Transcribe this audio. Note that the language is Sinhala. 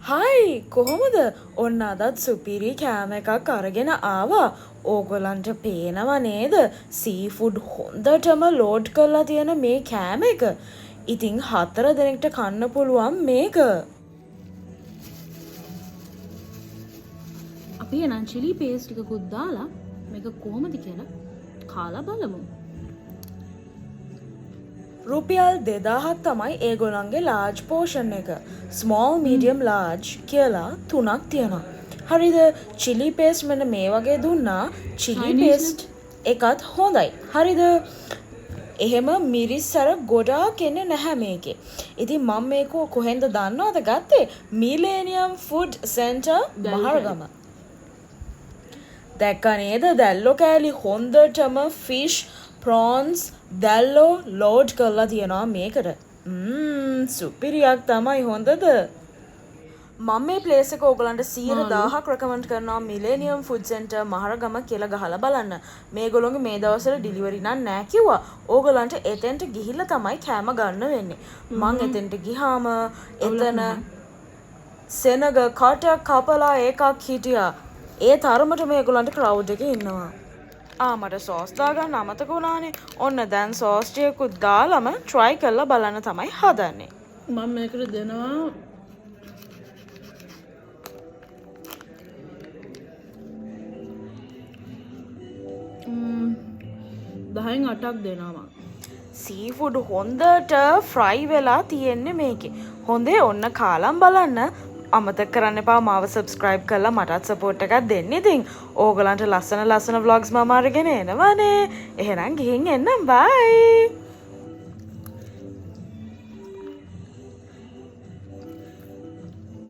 හයි කොහොමද ඔන්න අදත් සුපිරි කෑම එකක් අරගෙන ආවා ඕගොල්ලන්ට පේනවා නේද සීෆුඩ් හොඳටම ලෝඩ් කරලා තියෙන මේ කෑම එක ඉතින් 4 දෙනෙක්ට කන්න පුළුවන් මේක අපි එනම් චිලි පේස්ට් එකකුත් දාලා මේක කොහොමද කියලා කාලා බලමු. රුපියල් 2000ක් තමයි ඒගොල්ලන්ගේ ලාර්ජ් පෝෂන් එක. ස්මෝල් මීඩියම් ලාර්ජ් කියලා තුනක් තියෙනවා. හරිද? චිලි පේස්ට් මෙන්න මේ වගේ දුන්නා. චිලි පේස්ට් එකත් හොඳයි. හරිද? එහෙම මිරිස්සර ගොඩාක් එන්නේ නැහැ මේකේ. ඉතින් මම මේක කොහෙන්ද දන්නවද ගත්තේ? Millennium food centre Maharagama. දැක්ක නේද? දැල්ලෝ කෑලි හොඳටම ෆිෂ් ප්‍රෝන්ස් දැල්ලෝ ලෝඩ් කරලා තියෙනවා මේකට. සුපිරියක් තමයි හොඳද? මම මේ ප්ලේස් එක ඕගලන්ට 100,000ක් රෙකමන්ඩ් කරනවා මිලේනියම් ෆුඩ් සෙන්ටර් මහරගම කියලා ගහලා බලන්න. මේගොල්ලෝගේ මේ දවස්වල ඩිලිවරි නෑ කිව්වා. ඕගලන්ට එතෙන්ට ගිහිල්ලා තමයි කෑම ගන්න වෙන්නේ. මං එතෙන්ට ගිහාම එතන සෙනග කටක් කපලා එකක් හිටියා. ඒ තරමට මේගොල්ලන්ට ක්‍රවුඩ් එකේ ඉන්නවා. මට සෝස් දාගන්න අමතක වුණානේ. ඔන්න දැන් සෝස් ටිකකුත් දාලම try කරලා බලන්න තමයි හදන්නේ. මම මේකට දෙනවා 10න් 8ක් දෙනවා. සීෆුඩ් හොඳට ෆ්‍රයි වෙලා තියෙන්නේ මේකේ. හොඳේ ඔන්න කාලම් බලන්න. අමතක කරන්න එපා මාව සබ්ස්ක්‍රයිබ් කරලා මටත් සපෝට් එකක් දෙන්න. ඉතින් ඕගලන්ට ලස්සන ව්ලොග්ස් මම අරගෙන එනවනේ. එහෙනම් ගිහින් එන්නම්. බයි.